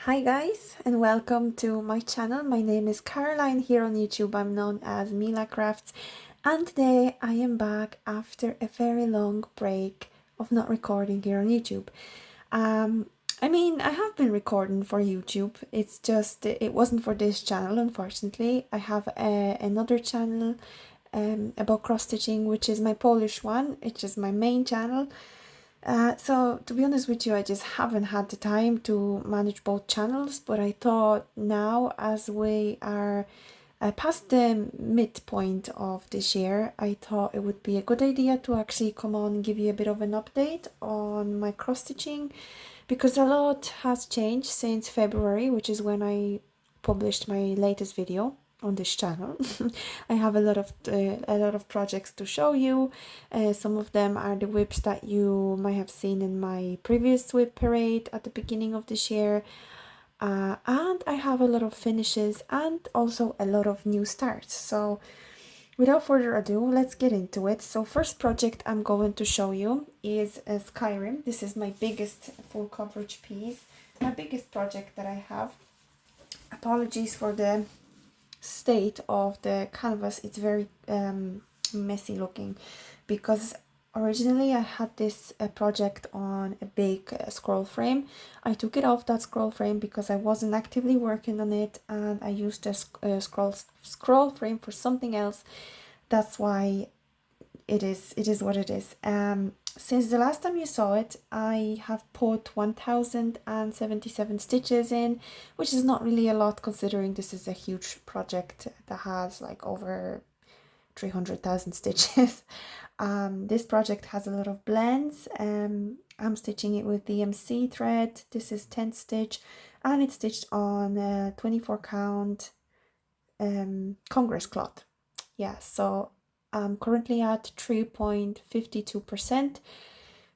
Hi guys and welcome to my channel. My name is Caroline. Here on YouTube I'm known as Mila Crafts, and today I am back after a very long break of not recording here on YouTube. Um, I have been recording for YouTube. It's just it wasn't for this channel, unfortunately. I have another channel about cross stitching, which is my Polish one, which is my main channel. So to be honest with you, I just haven't had the time to manage both channels, but I thought now, as we are past the midpoint of this year, I thought it would be a good idea to actually come on and give you a bit of an update on my cross stitching, because a lot has changed since February, which is when I published my latest video on this channel. I have a lot of projects to show you. Some of them are the WIPs that you might have seen in my previous WIP parade at the beginning of this year. And I have a lot of finishes and also a lot of new starts. So without further ado, let's get into it. So first project I'm going to show you is a Skyrim. This is my biggest full coverage piece, my biggest project that I have. Apologies for the state of the canvas. It's very messy looking, because originally I had this project on a big scroll frame. I took it off that scroll frame because I wasn't actively working on it, and I used the scroll frame for something else. That's why it is what it is. Since the last time you saw it, I have put 1077 stitches in, which is not really a lot considering this is a huge project that has like over 300,000 stitches. This project has a lot of blends. I'm stitching it with DMC thread. This is 10 stitch, and it's stitched on 24 count Congress cloth. Yeah, so I'm currently at 3.52%.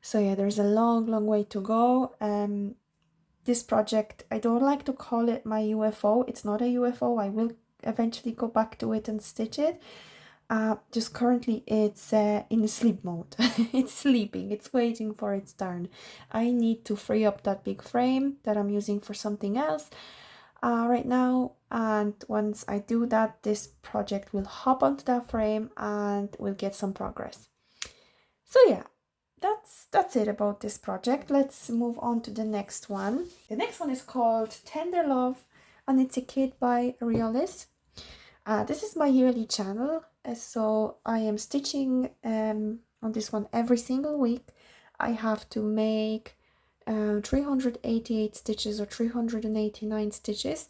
So yeah, there's a long way to go. This project, I don't like to call it my UFO. It's not a UFO. I will eventually go back to it and stitch it. Just currently it's in sleep mode. It's sleeping. It's waiting for its turn. I need to free up that big frame that I'm using for something else right now, and once I do that, this project will hop onto that frame and we'll get some progress. So yeah, that's it about this project. Let's move on to the next one. The next one is called Tender Love, and it's a kit by Riolis. This is my yearly channel, so I am stitching on this one every single week. I have to make 388 stitches or 389 stitches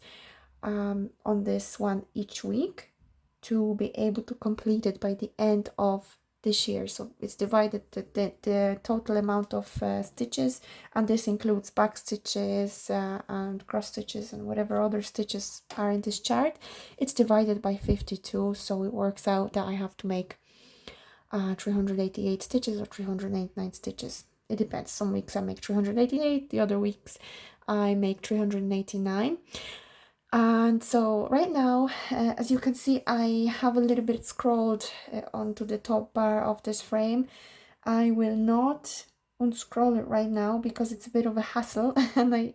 on this one each week to be able to complete it by the end of this year. So it's divided the total amount of stitches, and this includes back stitches and cross stitches and whatever other stitches are in this chart. It's divided by 52, so it works out that I have to make 388 stitches or 389 stitches. It depends. Some weeks I make 388, the other weeks I make 389. And so right now, as you can see, I have a little bit scrolled onto the top bar of this frame. I will not unscroll it right now because it's a bit of a hassle, and I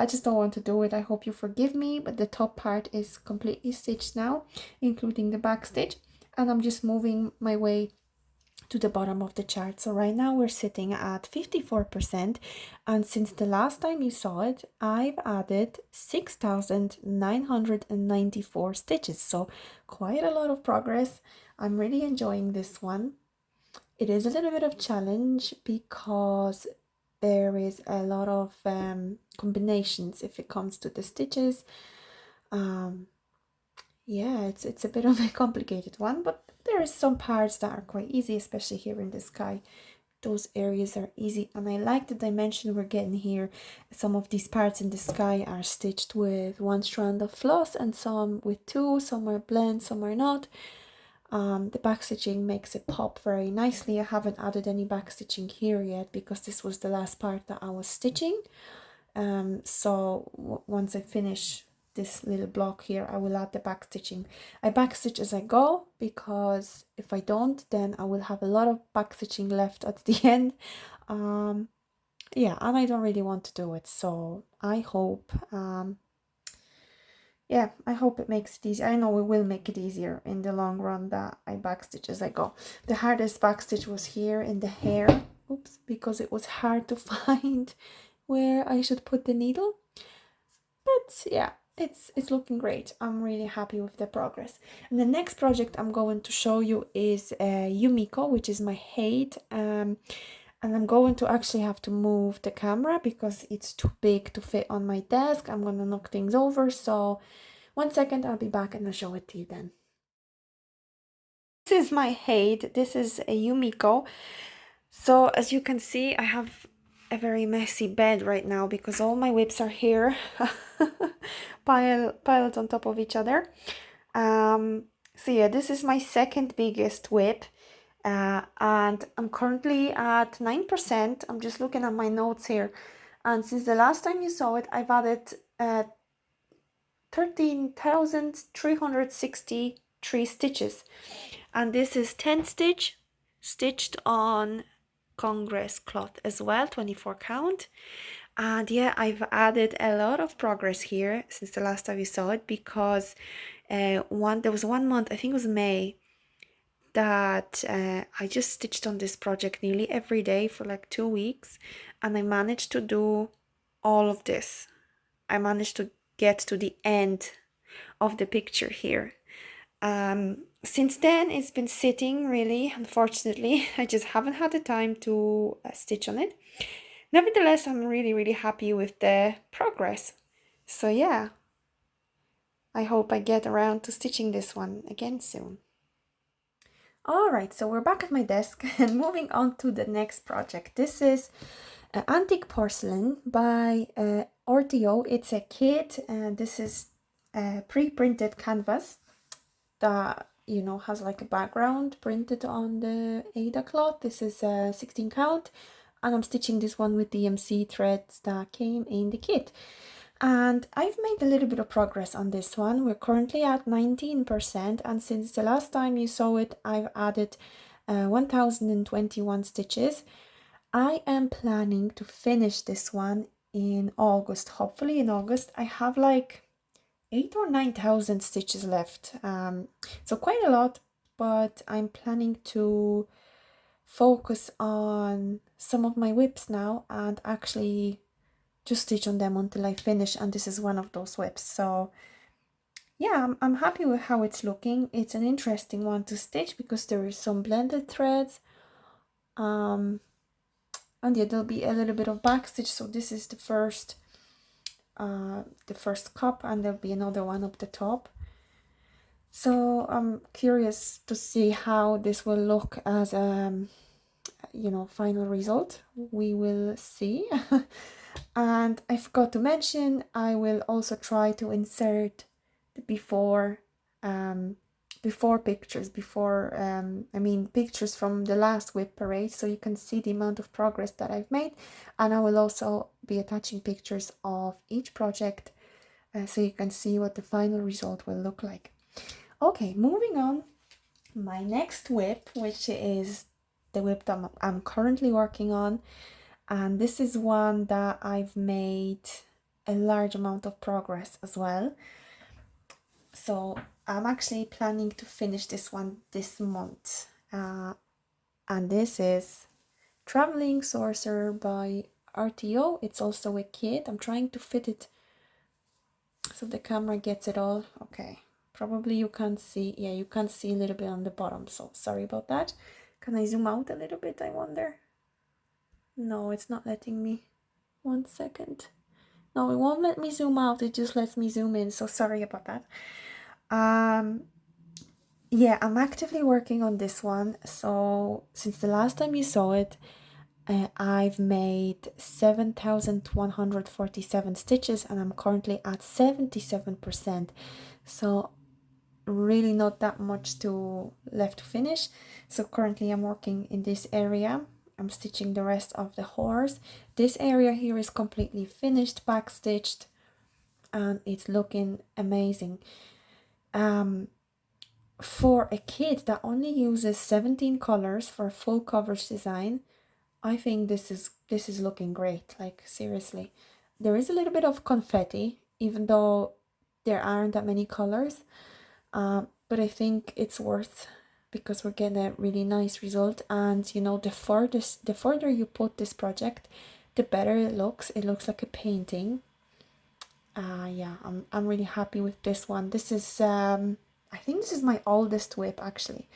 just don't want to do it. I hope you forgive me, but the top part is completely stitched now, including the back stitch, and I'm just moving my way to the bottom of the chart. So right now we're sitting at 54%, and since the last time you saw it, I've added 6,994 stitches, so quite a lot of progress. I'm really enjoying this one. It is a little bit of challenge because there is a lot of combinations if it comes to the stitches. Yeah, it's a bit of a complicated one, but there is some parts that are quite easy, especially here in the sky. Those areas are easy, and I like the dimension we're getting here. Some of these parts in the sky are stitched with one strand of floss, and some with two. Some are blend, some are not. The back stitching makes it pop very nicely. I haven't added any back stitching here yet because this was the last part that I was stitching. So once I finish this little block here, I will add the back stitching. I back stitch as I go, because if I don't, then I will have a lot of back stitching left at the end. yeah, and I don't really want to do it, so I hope yeah, I hope it makes it easy. I know it will make it easier in the long run that I backstitch as I go. The hardest backstitch was here in the hair, oops, because it was hard to find where I should put the needle. But yeah, it's looking great. I'm really happy with the progress. And the next project I'm going to show you is Yumiko, which is my height. And I'm going to actually have to move the camera because it's too big to fit on my desk. I'm gonna knock things over. So 1 second, I'll be back and I'll show it to you then. This is my height. This is a Yumiko. So as you can see, I have a very messy bed right now because all my WIPs are here piled on top of each other. So yeah, this is my second biggest WIP, and I'm currently at 9%. I'm just looking at my notes here, and since the last time you saw it, I've added 13,363 stitches, and this is 10 stitch stitched on Congress cloth as well, 24 count. And yeah, I've added a lot of progress here since the last time we saw it, because there was 1 month, I think it was May, that I just stitched on this project nearly every day for like 2 weeks, and I managed to do all of this. I managed to get to the end of the picture here. Since then, it's been sitting really, unfortunately. I just haven't had the time to stitch on it. Nevertheless, I'm really happy with the progress. So yeah, I hope I get around to stitching this one again soon. Alright, so we're back at my desk and moving on to the next project. This is Antique Porcelain by RTO. It's a kit, and this is a pre-printed canvas that, you know, has like a background printed on the Ada cloth. This is a 16 count, and I'm stitching this one with DMC threads that came in the kit. And I've made a little bit of progress on this one. We're currently at 19%, and since the last time you saw it, I've added 1021 stitches. I am planning to finish this one in August. Hopefully in August. I have like 8,000 or 9,000 stitches left, so quite a lot, but I'm planning to focus on some of my WIPs now and actually just stitch on them until I finish, and this is one of those WIPs. So yeah, I'm happy with how it's looking. It's an interesting one to stitch because there is some blended threads, and yeah, there'll be a little bit of back stitch. So this is the first cup, and there'll be another one up the top. So I'm curious to see how this will look as you know, final result. We will see. And I forgot to mention, I will also try to insert the before pictures, I mean pictures from the last WIP parade, so you can see the amount of progress that I've made. And I will also be attaching pictures of each project, so you can see what the final result will look like. Okay, moving on. My next WIP, which is the WIP that I'm currently working on, and this is one that I've made a large amount of progress as well. So I'm actually planning to finish this one this month, and this is Traveling Sorcerer by RTO. It's also a kit. I'm trying to fit it so the camera gets it all. Okay, probably you can't see. Yeah, you can't see a little bit on the bottom, so sorry about that. Can I zoom out a little bit, I wonder? No, it's not letting me. 1 second. No, it won't let me zoom out, it just lets me zoom in, so sorry about that. Yeah, I'm actively working on this one. So since the last time you saw it, I've made 7,147 stitches, and I'm currently at 77%. So really not that much left to finish. So currently I'm working in this area. I'm stitching the rest of the horse. This area here is completely finished, back stitched, and it's looking amazing. For a kit that only uses 17 colors for a full coverage design, I think this is looking great, like seriously. There is a little bit of confetti, even though there aren't that many colors, but I think it's worth, because we're getting a really nice result. And you know, the further you put this project, the better it looks. It looks like a painting. Yeah, I'm really happy with this one. This is I think this is my oldest WIP actually.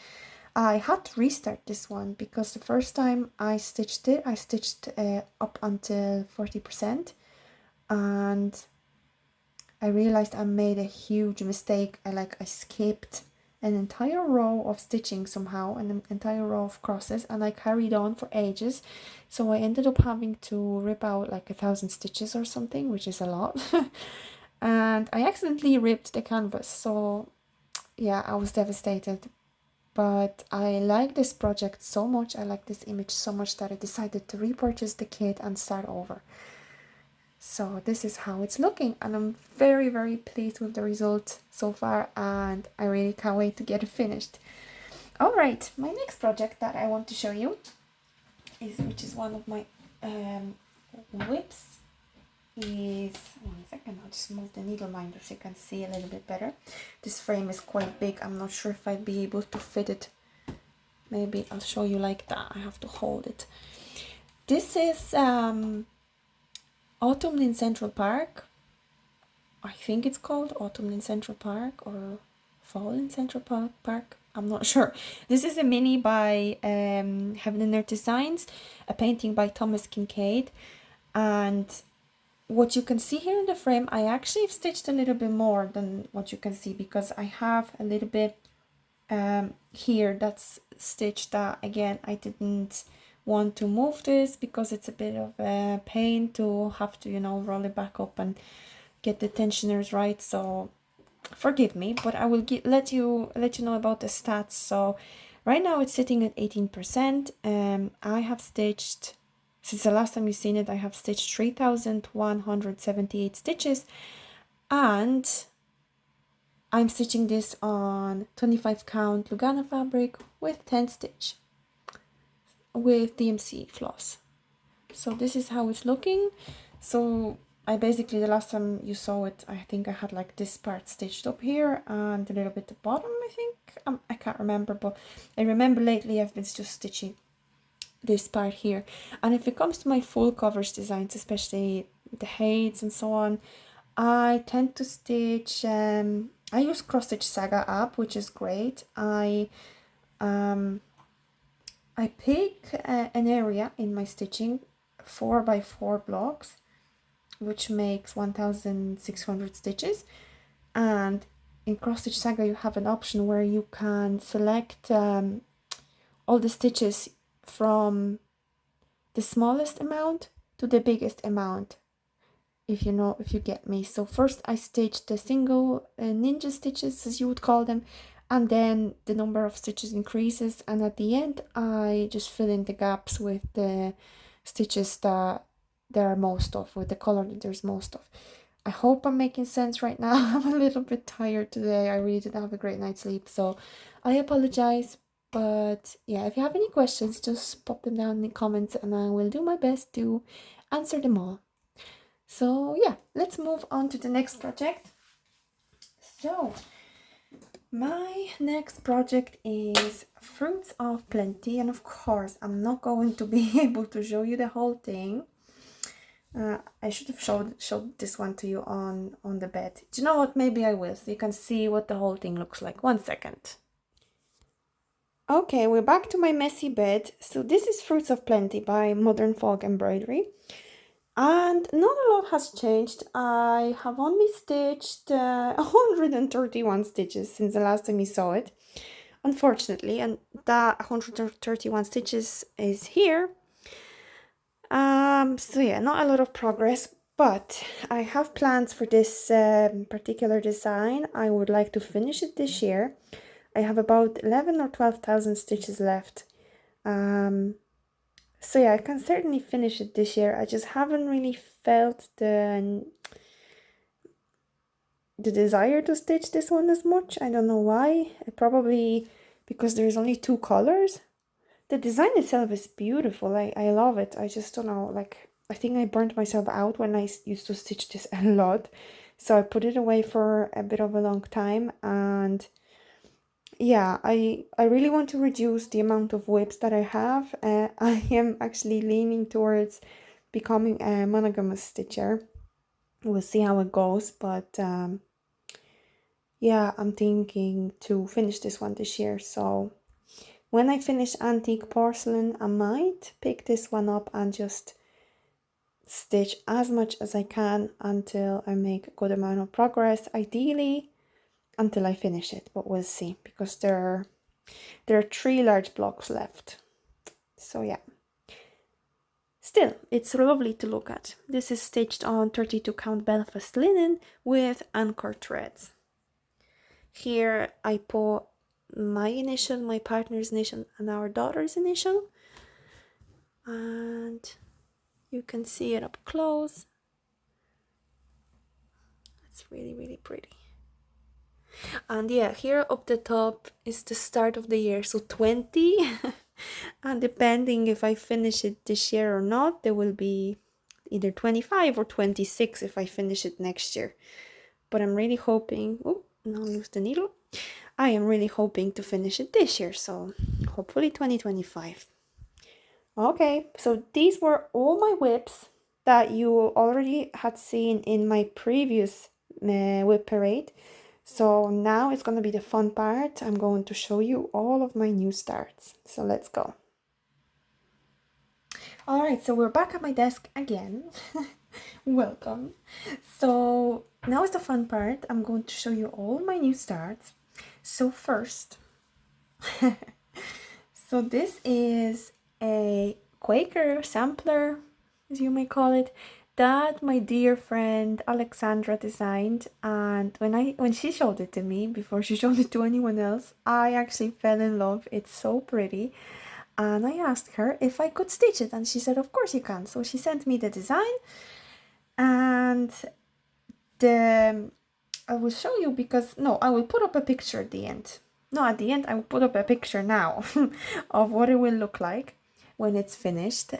I had to restart this one because the first time I stitched it, I stitched up until 40%, and I realized I made a huge mistake. I skipped an entire row of stitching somehow, an entire row of crosses, and I carried on for ages. So I ended up having to rip out like 1,000 stitches or something, which is a lot. And I accidentally ripped the canvas. So yeah, I was devastated. But I like this project so much, I like this image so much, that I decided to repurchase the kit and start over. So this is how it's looking, and I'm very, very pleased with the result so far, and I really can't wait to get it finished. All right, my next project that I want to show you which is one of my WIPs, is, one second, I'll just move the needle minder so you can see a little bit better. This frame is quite big. I'm not sure if I'd be able to fit it. Maybe I'll show you like that. I have to hold it. This is Autumn in Central Park. I think it's called Autumn in Central Park or Fall in Central Park. I'm not sure. This is a mini by Heaven and Earth Designs, a painting by Thomas Kincaid. And what you can see here in the frame, I actually have stitched a little bit more than what you can see, because I have a little bit here that's stitched that, again, I didn't want to move this because it's a bit of a pain to have to, you know, roll it back up and get the tensioners right. So forgive me, but I will let you know about the stats. So right now it's sitting at 18%. I have stitched, since the last time you've seen it, I have stitched 3,178 stitches, and I'm stitching this on 25 count Lugana fabric with 10 stitch with DMC floss. So this is how it's looking. So I basically, the last time you saw it, I think I had like this part stitched up here and a little bit at the bottom, I think. I can't remember, but I remember lately I've been just stitching this part here. And if it comes to my full covers designs, especially the heights and so on, I tend to stitch, I use Cross Stitch Saga app, which is great. I pick an area in my stitching, 4x4 blocks, which makes 1,600 stitches. And in Cross Stitch Saga you have an option where you can select all the stitches from the smallest amount to the biggest amount, if you get me. So first I stitched the single ninja stitches, as you would call them, and then the number of stitches increases, and at the end I just fill in the gaps with the stitches that there are most of, with the color that there's most of. I hope I'm making sense right now. I'm a little bit tired today. I really didn't have a great night's sleep, so I apologize. But yeah, if you have any questions, just pop them down in the comments and I will do my best to answer them all. So yeah, let's move on to the next project. So my next project is Fruits of Plenty, and of course I'm not going to be able to show you the whole thing. I should have showed this one to you on the bed. Do you know what? Maybe I will, so you can see what the whole thing looks like. 1 second. Okay, we're back to my messy bed. So this is Fruits of Plenty by Modern Folk Embroidery. And not a lot has changed. I have only stitched 131 stitches since the last time you saw it, unfortunately, and that 131 stitches is here. So yeah, not a lot of progress, but I have plans for this particular design. I would like to finish it this year. I have about 11 or 12,000 stitches left. So yeah, I can certainly finish it this year. I just haven't really felt the desire to stitch this one as much. I don't know why. Probably because there's only 2 colors. The design itself is beautiful. I love it. I just don't know, like, I think I burnt myself out when I used to stitch this a lot. So I put it away for a bit of a long time, and yeah, I really want to reduce the amount of WIPs that I have. I am actually leaning towards becoming a monogamous stitcher. We'll see how it goes, but yeah, I'm thinking to finish this one this year. So when I finish antique porcelain, I might pick this one up and just stitch as much as I can until I make a good amount of progress, ideally until I finish it, but we'll see, because there are 3 large blocks left. So yeah, still, it's lovely to look at. This is stitched on 32 count Belfast linen with anchor threads. Here I put my initial, my partner's initial, and our daughter's initial, and you can see it up close. It's really, really pretty. And yeah, here up the top is the start of the year, so 20. And depending if I finish it this year or not, there will be either 25 or 26 if I finish it next year. But I'm really hoping, oh, now lose the needle. I am really hoping to finish it this year, so hopefully 2025. Okay, so these were all my WIPs that you already had seen in my previous WIP parade. So now it's going to be the fun part. I'm going to show you all of my new starts. So let's go. All right, so we're back at my desk again. Welcome. So now is the fun part. I'm going to show you all my new starts. So first, so this is a Quaker sampler, as you may call it, that my dear friend Aleksandra designed, and when she showed it to me, before she showed it to anyone else, I actually fell in love. It's so pretty. And I asked her if I could stitch it, and she said of course you can. So she sent me the design, and I will show you, because no, I will put up a picture at the end. No, at the end I will put up a picture now of what it will look like when it's finished.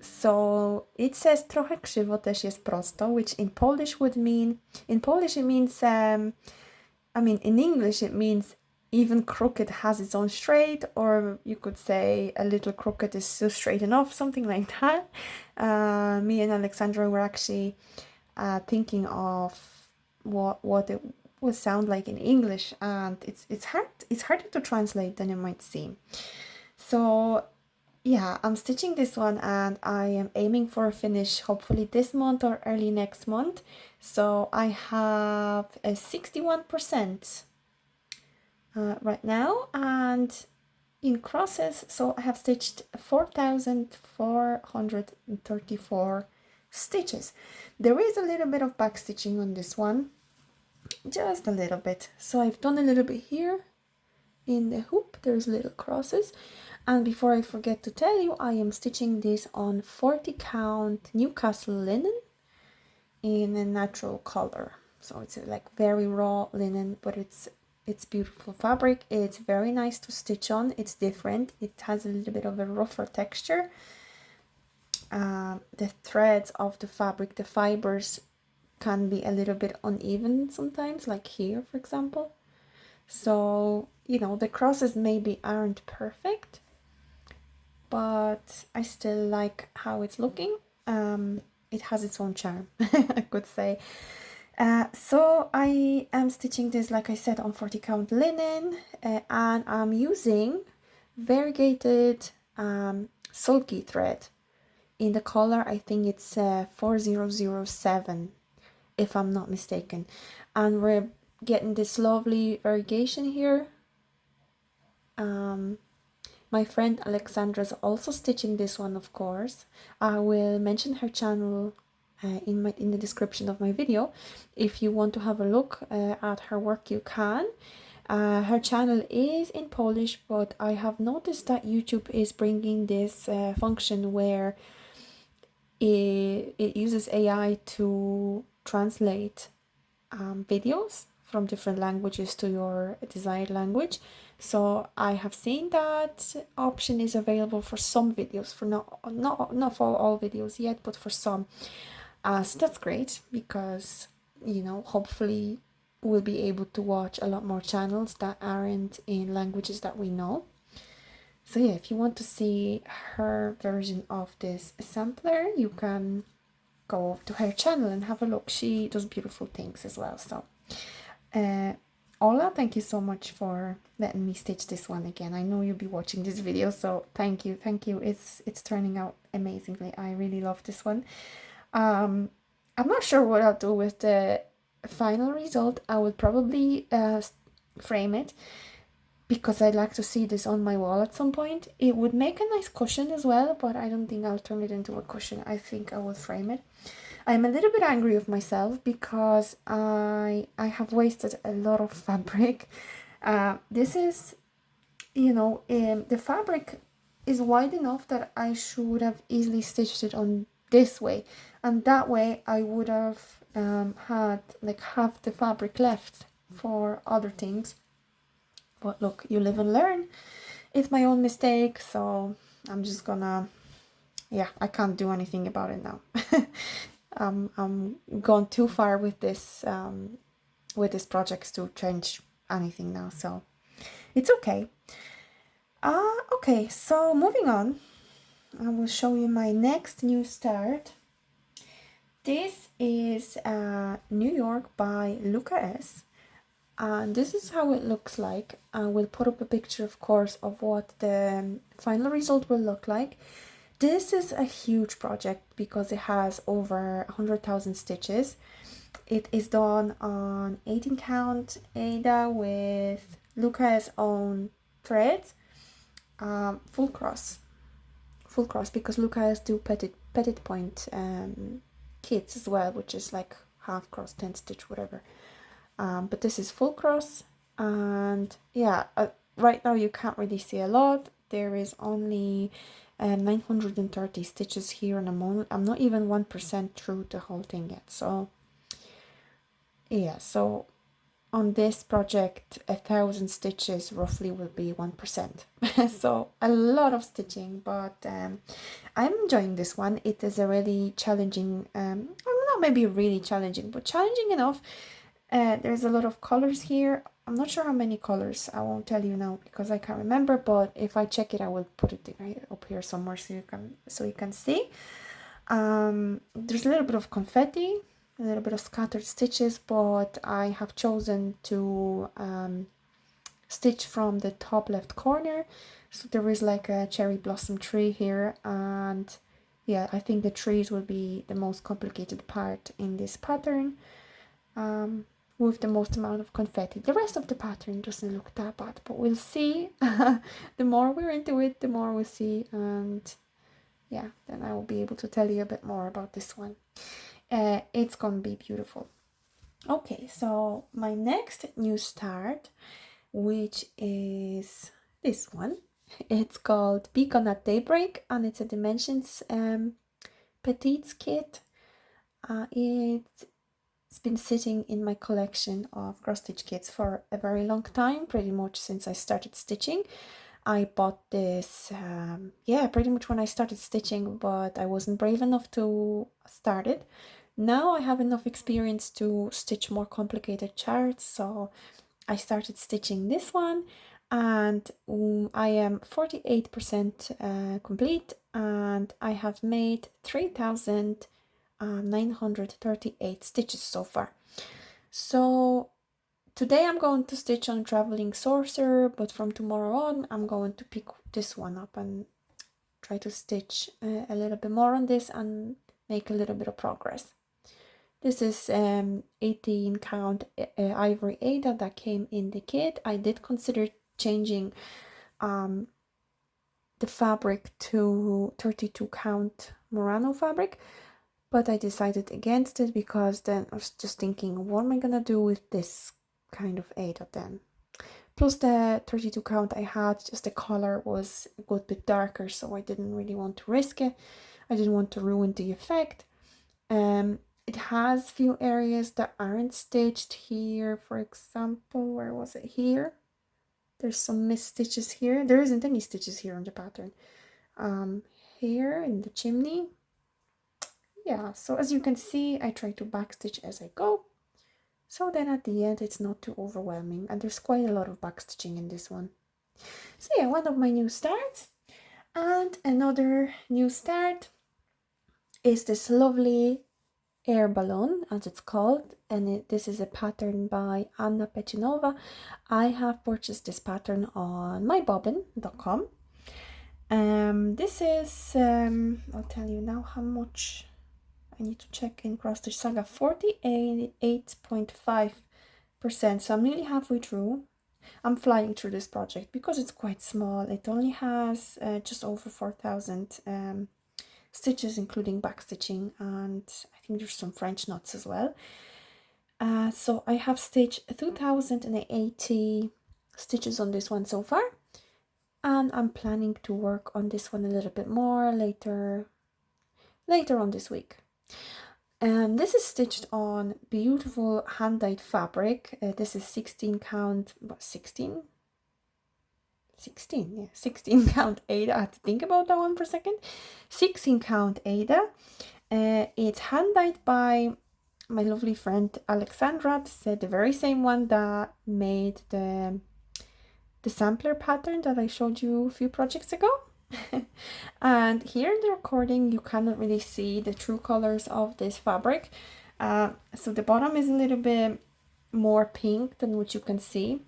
So it says trochę krzywo też jest prosto, which in Polish would mean, in Polish it means, I mean in English it means even crooked has its own straight, or you could say a little crooked is still straight enough, something like that. Me and Aleksandra were actually thinking of what it would sound like in English, and it's harder to translate than it might seem. So yeah, I'm stitching this one, and I am aiming for a finish hopefully this month or early next month. So I have a 61% right now, and in crosses, so I have stitched 4,434 stitches. There is a little bit of back stitching on this one, just a little bit. So I've done a little bit here in the hoop, there's little crosses. And before I forget to tell you, I am stitching this on 40 count Newcastle linen in a natural color. So it's like very raw linen, but it's beautiful fabric. It's very nice to stitch on. It's different. It has a little bit of a rougher texture. The threads of the fabric, the fibers, can be a little bit uneven sometimes, like here for example. So you know, the crosses maybe aren't perfect, but I still like how it's looking. It has its own charm, I could say. So I am stitching this, like I said, on 40 count linen, and I'm using variegated sulky thread in the color, I think it's 4007, if I'm not mistaken. And we're getting this lovely variegation here. My friend Aleksandra is also stitching this one, of course. I will mention her channel in the description of my video. If you want to have a look at her work, you can. Her channel is in Polish, but I have noticed that YouTube is bringing this function where it uses AI to translate videos from different languages to your desired language. So I have seen that option is available for some videos, for not for all videos yet, but for some. So that's great, because hopefully we'll be able to watch a lot more channels that aren't in languages that we know. So yeah, if you want to see her version of this sampler, you can go to her channel and have a look. She does beautiful things as well. So Ola, thank you so much for letting me stitch this one again. I know you'll be watching this video, so thank you. It's turning out amazingly. I really love this one. I'm not sure what I'll do with the final result. I will probably frame it, because I'd like to see this on my wall at some point. It would make a nice cushion as well, but I don't think I'll turn it into a cushion. I think I will frame it. I'm a little bit angry with myself because I have wasted a lot of fabric. This is, the fabric is wide enough that I should have easily stitched it on this way, and that way I would have had like half the fabric left for other things. But look, you live and learn. It's my own mistake, so I'm just gonna, yeah, I can't do anything about it now. I'm gone too far with this project to change anything now, so it's okay. Okay, so moving on, I will show you my next new start. This is New York by Luca S. And this is how it looks like. I will put up a picture, of course, of what the final result will look like. This is a huge project because it has over 100,000 stitches. It is done on 18 count Ada with Luca's own threads, full cross, because Luca's do petit point kits as well, which is like half cross, 10 stitch, whatever. But this is full cross, and yeah, right now you can't really see a lot. There is only 930 stitches here, and I'm not even 1% through the whole thing yet. So yeah, so on this project 1,000 stitches roughly will be 1%. So a lot of stitching, but I'm enjoying this one. It is a really challenging, not maybe really challenging, but challenging enough. There's a lot of colors here. I'm not sure how many colors. I won't tell you now because I can't remember, but if I check it, I will put it up here somewhere so you can see. There's a little bit of confetti, a little bit of scattered stitches, but I have chosen to stitch from the top left corner. So there is like a cherry blossom tree here, and yeah, I think the trees will be the most complicated part in this pattern. With the most amount of confetti. The rest of the pattern doesn't look that bad, but we'll see. The more we're into it, the more we'll see, and yeah, then I will be able to tell you a bit more about this one. It's gonna be beautiful. Okay, so my next new start, which is this one, it's called Beacon at Daybreak, and it's a Dimensions Petites kit. It's been sitting in my collection of cross stitch kits for a very long time, pretty much since I started stitching. I bought this, pretty much when I started stitching, but I wasn't brave enough to start it. Now I have enough experience to stitch more complicated charts, so I started stitching this one, and I am 48% complete, and I have made 3,938 stitches so far. So today I'm going to stitch on Traveling Sorcerer, but from tomorrow on I'm going to pick this one up and try to stitch a little bit more on this and make a little bit of progress. This is 18 count ivory Ada that came in the kit. I did consider changing the fabric to 32 count Murano fabric, but I decided against it because then I was just thinking, what am I gonna do with this kind of Ada then? Plus the 32 count I had, just the color was a good bit darker, so I didn't really want to risk it. I didn't want to ruin the effect. It has few areas that aren't stitched here. For example, where was it? Here. There's some missed stitches here. There isn't any stitches here on the pattern. Here in the chimney. Yeah, so as you can see, I try to backstitch as I go. So then at the end, it's not too overwhelming. And there's quite a lot of backstitching in this one. So yeah, one of my new starts. And another new start is this lovely air balloon, as it's called, and this is a pattern by Anna Pechinova. I have purchased this pattern on mybobbin.com. This is I'll tell you now how much. I need to check in Cross Stitch Saga. 48.5%, so I'm nearly halfway through. I'm flying through this project because it's quite small. It only has just over 4,000 stitches, including backstitching, and I think there's some French knots as well. So I have stitched 2,080 stitches on this one so far, and I'm planning to work on this one a little bit more later on this week. This is stitched on beautiful hand-dyed fabric. This is 16 count, 16 count Ada. I had to think about that one for a second. 16 count Ada. It's hand-dyed by my lovely friend Aleksandra. This is the very same one that made the sampler pattern that I showed you a few projects ago. And here in the recording you cannot really see the true colors of this fabric. So the bottom is a little bit more pink than what you can see.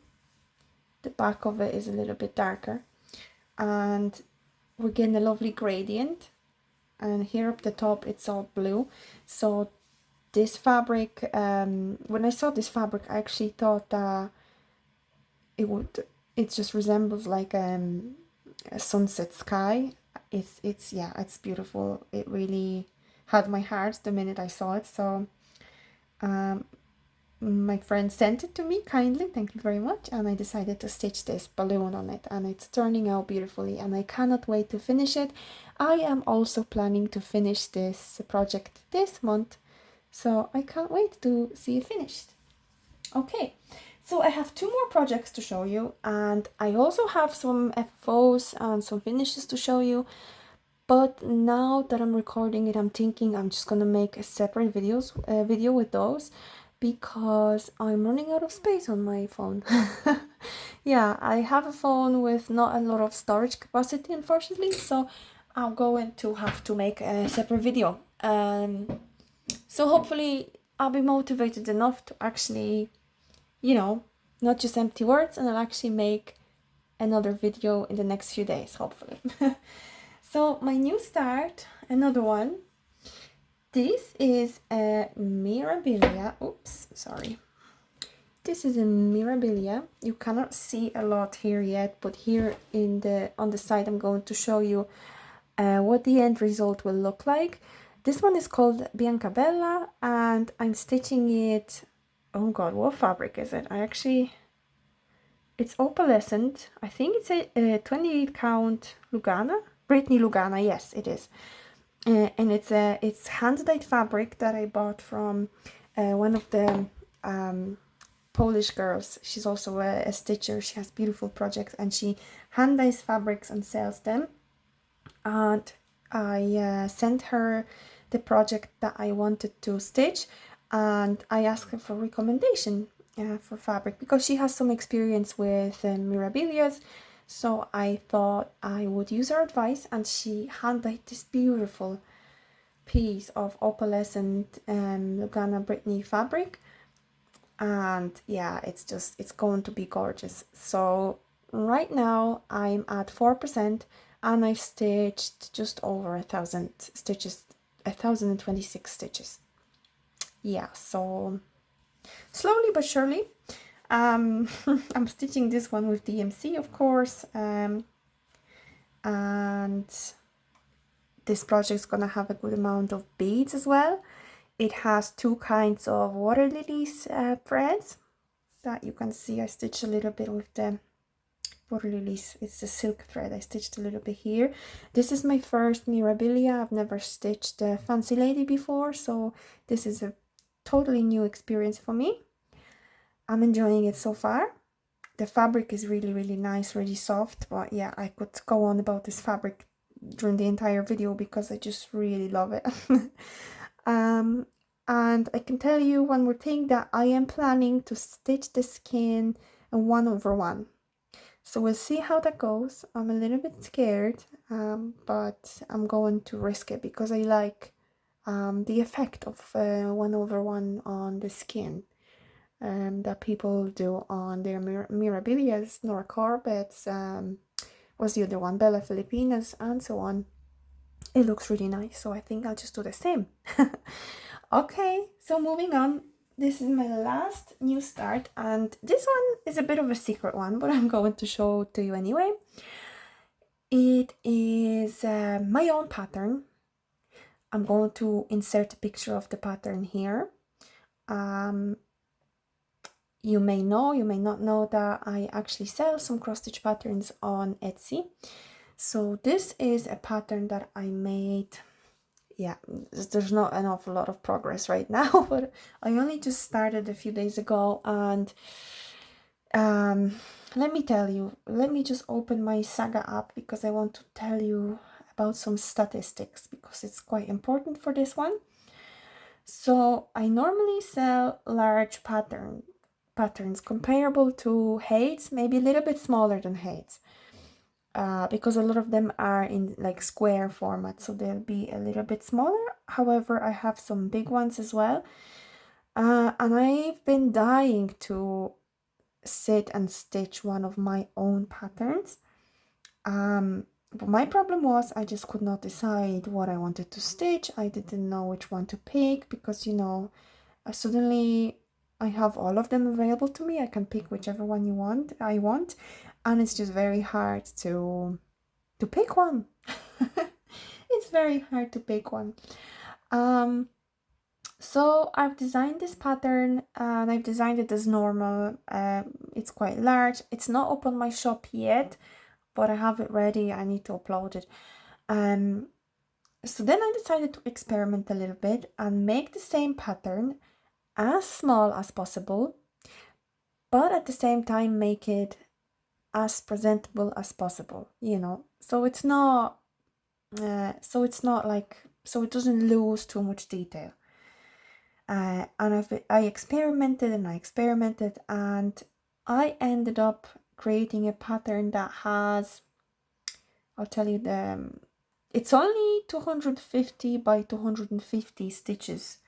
The back of it is a little bit darker, and we're getting a lovely gradient, and here up the top it's all blue. So this fabric, when I saw this fabric, I actually thought that it just resembles like a sunset sky. It's beautiful. It really had my heart the minute I saw it. So my friend sent it to me kindly, thank you very much, and I decided to stitch this balloon on it, and it's turning out beautifully, and I cannot wait to finish it. I am also planning to finish this project this month, so I can't wait to see it finished. Okay, so I have 2 more projects to show you, and I also have some FFOs and some finishes to show you. But now that I'm recording it, I'm thinking I'm just gonna make a separate video with those, because I'm running out of space on my phone. Yeah, I have a phone with not a lot of storage capacity, unfortunately, so I'm going to have to make a separate video. So hopefully I'll be motivated enough to actually, you know, not just empty words, and I'll actually make another video in the next few days, hopefully. So my new start, another one. This is a Mirabilia. Oops, sorry. This is a Mirabilia. You cannot see a lot here yet, but here on the side I'm going to show you what the end result will look like. This one is called Biancabella, and I'm stitching it. Oh god, what fabric is it? It's opalescent. I think it's a 28 count Lugana. Brittany Lugana, yes, it is. And it's hand-dyed fabric that I bought from one of the Polish girls. She's also a stitcher. She has beautiful projects, and she hand-dyes fabrics and sells them. And I sent her the project that I wanted to stitch, and I asked her for recommendation for fabric, because she has some experience with Mirabilias. So I thought I would use her advice, and she hand-dyed this beautiful piece of opalescent Lugana Brittany fabric, and yeah, it's going to be gorgeous. So right now I'm at 4%, and I've stitched just over 1,000 stitches, 1,026 stitches. Yeah, so slowly but surely. I'm stitching this one with DMC, of course, and this project is gonna have a good amount of beads as well. It has 2 kinds of water lilies threads that you can see. I stitched a little bit with the water lilies. It's the silk thread. I stitched a little bit here. This is my first Mirabilia. I've never stitched a Fancy Lady before, so this is a totally new experience for me. I'm enjoying it so far. the fabric is really nice, really soft. But yeah, I could go on about this fabric during the entire video because I just really love it. And I can tell you one more thing, that I am planning to stitch the skin 1/1. So we'll see how that goes. I'm a little bit scared, but I'm going to risk it because I like the effect of 1/1 on the skin that people do on their mirabilias, Nora Corbett's, what's the other one, Bella Filipinas, and so on. It looks really nice, so I think I'll just do the same. Okay, so moving on. This is my last new start, and this one is a bit of a secret one, but I'm going to show it to you anyway. It is my own pattern. I'm going to insert a picture of the pattern here. You may know, you may not know that I actually sell some cross-stitch patterns on Etsy. So this is a pattern that I made. Yeah, there's not an awful lot of progress right now, but I only just started a few days ago, and let me tell you, let me just open my Saga app because I want to tell you about some statistics because it's quite important for this one. So I normally sell large patterns comparable to Heights, maybe a little bit smaller than Heights. Because a lot of them are in like square format, so they'll be a little bit smaller. However, I have some big ones as well, and I've been dying to sit and stitch one of my own patterns, but my problem was I just could not decide what I wanted to stitch. I didn't know which one to pick because, you know, suddenly I have all of them available to me. I can pick whichever one I want, and it's just very hard to pick one. It's very hard to pick one. So I've designed this pattern, and I've designed it as normal. It's quite large. It's not up on my shop yet, but I have it ready. I need to upload it. So then I decided to experiment a little bit and make the same pattern as small as possible, but at the same time make it as presentable as possible, you know. So it doesn't lose too much detail. And I experimented and I ended up creating a pattern that has, I'll tell you, it's only 250 by 250 stitches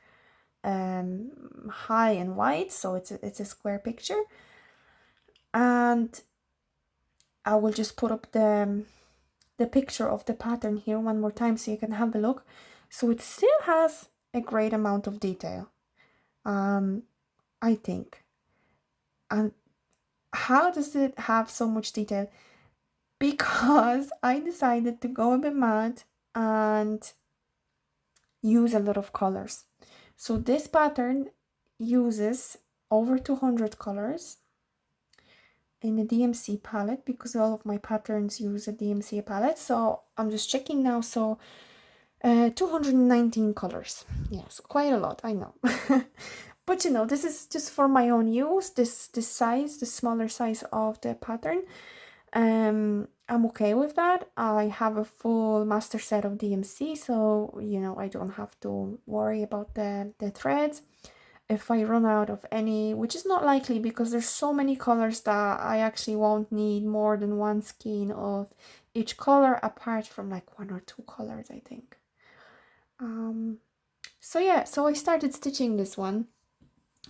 high and wide, so it's a square picture. And I will just put up the picture of the pattern here one more time so you can have a look. So it still has a great amount of detail, I think. And how does it have so much detail? Because I decided to go a bit mad and use a lot of colors. So this pattern uses over 200 colors in a DMC palette because all of my patterns use a DMC palette. So I'm just checking now. So 219 colors. Yes, quite a lot, I know. But you know, this is just for my own use. This size, the smaller size of the pattern, I'm okay with that. I have a full master set of DMC, so you know, I don't have to worry about the threads. If I run out of any, which is not likely because there's so many colors that I actually won't need more than one skein of each color, apart from like 1 or 2 colors, I think. So yeah, so I started stitching this one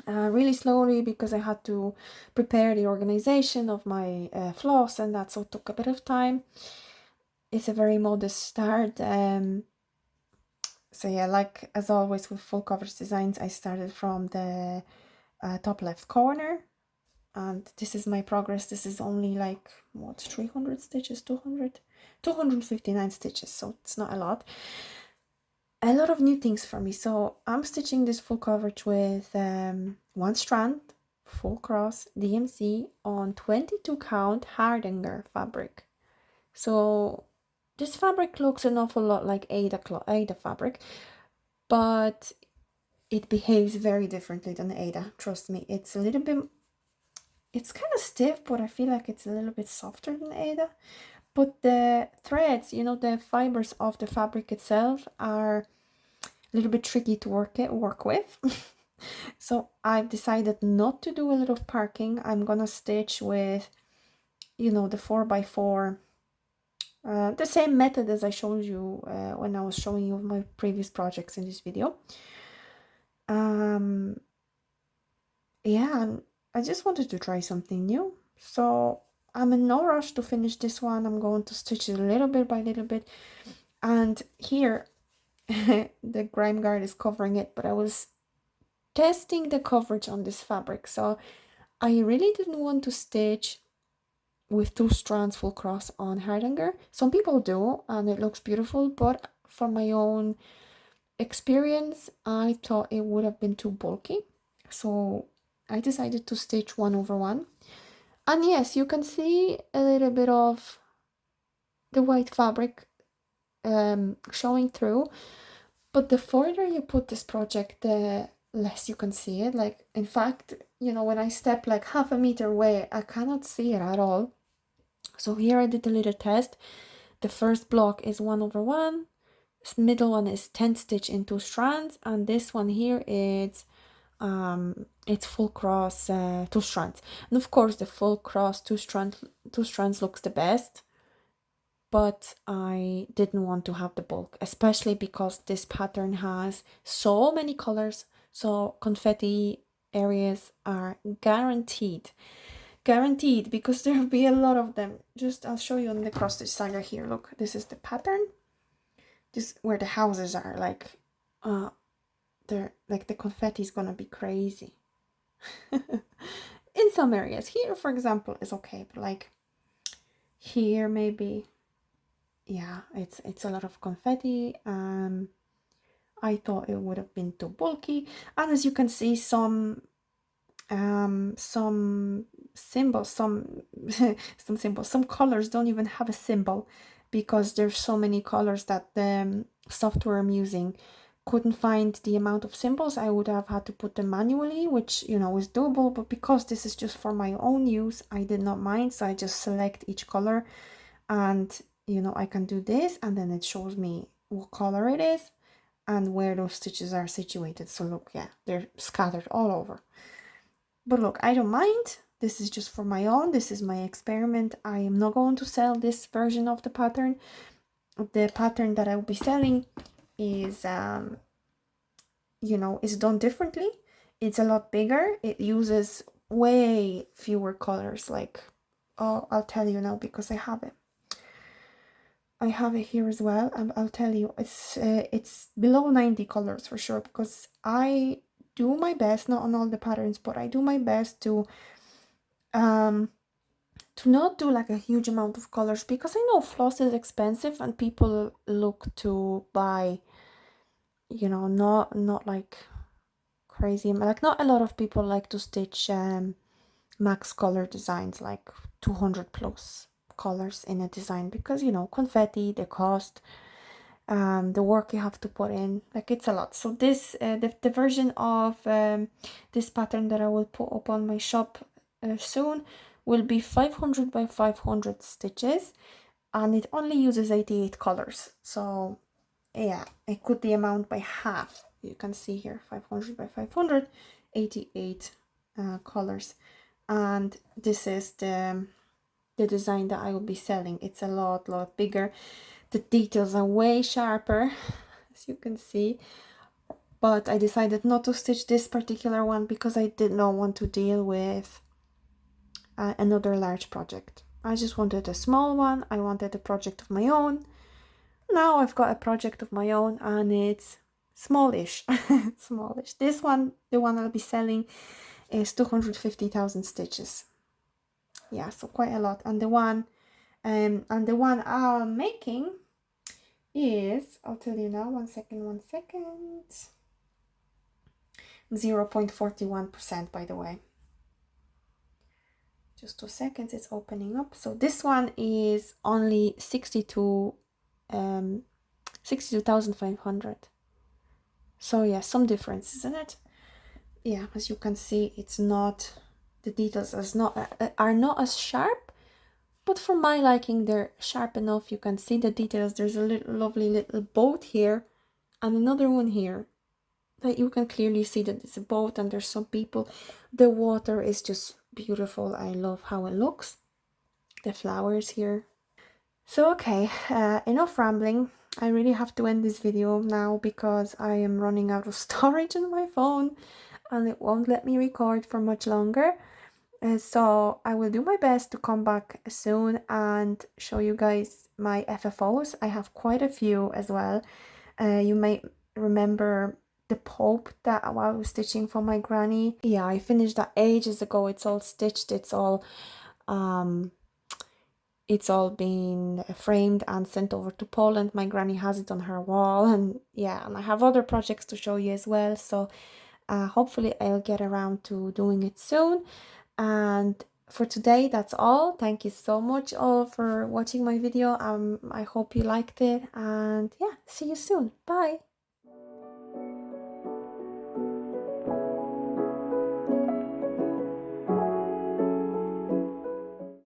really slowly because I had to prepare the organization of my floss, and that so took a bit of time. It's a very modest start. So yeah, like as always with full coverage designs, I started from the top left corner, and this is my progress. This is only like, what, 300 stitches, 259 stitches, so it's not a lot. A lot of new things for me. So I'm stitching this full coverage with 1 strand, full cross DMC on 22 count Hardanger fabric. So this fabric looks an awful lot like Aida fabric, but it behaves very differently than Aida. Trust me, it's a little bit, it's kind of stiff, but I feel like it's a little bit softer than Ada. But the threads, you know, the fibers of the fabric itself are a little bit tricky to work with. So I've decided not to do a lot of parking. I'm gonna stitch with, you know, the 4x4, the same method as I showed you when I was showing you my previous projects in this video. Yeah, and I just wanted to try something new. So I'm in no rush to finish this one. I'm going to stitch it little bit by little bit. And here, the grime guard is covering it, but I was testing the coverage on this fabric. So I really didn't want to stitch with 2 strands full cross on hardanger. Some people do, and it looks beautiful, but for my own experience, I thought it would have been too bulky. So I decided to stitch 1/1. And yes, you can see a little bit of the white fabric showing through, but the further you put this project, the less you can see it. Like, in fact, you know, when I step like half a meter away, I cannot see it at all. So here I did a little test. The first block is 1/1, this middle one is 10 stitch in 2 strands, and this one here is it's full cross 2 strands. And of course the full cross 2 strands looks the best, but I didn't want to have the bulk, especially because this pattern has so many colors. So confetti areas are guaranteed because there'll be a lot of them. Just I'll show you on the cross stitch saga here. Look, this is the pattern. This where the houses are, like they're like, the confetti is gonna be crazy. In some areas here, for example, is okay, but like here maybe, yeah, it's a lot of confetti. I thought it would have been too bulky, and as you can see, some symbols, some colors don't even have a symbol, because there's so many colors that the software I'm using couldn't find the amount of symbols. I would have had to put them manually, which, you know, is doable, but because this is just for my own use, I did not mind. So I just select each color, and, you know, I can do this, and then it shows me what color it is and where those stitches are situated. So look, yeah, they're scattered all over. But look, I don't mind. This is just for my own. This is my experiment. I am not going to sell this version of the pattern. The pattern that I will be selling is, you know, is done differently. It's a lot bigger. It uses way fewer colors. Like, oh, I'll tell you now because I have it. I have it here as well, and I'll tell you, it's below 90 colors for sure, because I do my best, not on all the patterns, but I do my best to not do like a huge amount of colors, because I know floss is expensive and people look to buy, you know, not like crazy, like not a lot of people like to stitch max color designs, like 200 plus colors in a design, because, you know, confetti, the cost, the work you have to put in, like, it's a lot. So this the version of this pattern that I will put up on my shop soon will be 500 by 500 stitches, and it only uses 88 colors. So yeah, I cut the amount by half. You can see here, 500 by 500, 88 colors. And this is the design that I will be selling. It's a lot bigger. The details are way sharper, as you can see. But I decided not to stitch this particular one because I did not want to deal with another large project. I just wanted a small one. I wanted a project of my own. Now I've got a project of my own, and it's smallish. Smallish. This one, the one I'll be selling, is 250,000 stitches. Yeah, so quite a lot. And the one I'm making is, I'll tell you now, one second, 0.41%, by the way. Just 2 seconds, it's opening up. So this one is only 62,500. So yeah, some difference, isn't it? Yeah, as you can see, it's not the details are not as sharp, but for my liking they're sharp enough. You can see the details. There's a little lovely little boat here and another one here that you can clearly see that it's a boat and there's some people. The water is just beautiful. I love how it looks. The flowers here. So okay, enough rambling. I really have to end this video now because I am running out of storage on my phone and it won't let me record for much longer. So I will do my best to come back soon and show you guys my FFOs. I have quite a few as well. You may remember the Pope that I was stitching for my granny. Yeah, I finished that ages ago. It's all stitched. It's all been framed and sent over to Poland. My granny has it on her wall, and yeah, and I have other projects to show you as well. So hopefully I'll get around to doing it soon. And for today, that's all. Thank you so much all for watching my video. I hope you liked it, and yeah, see you soon. Bye.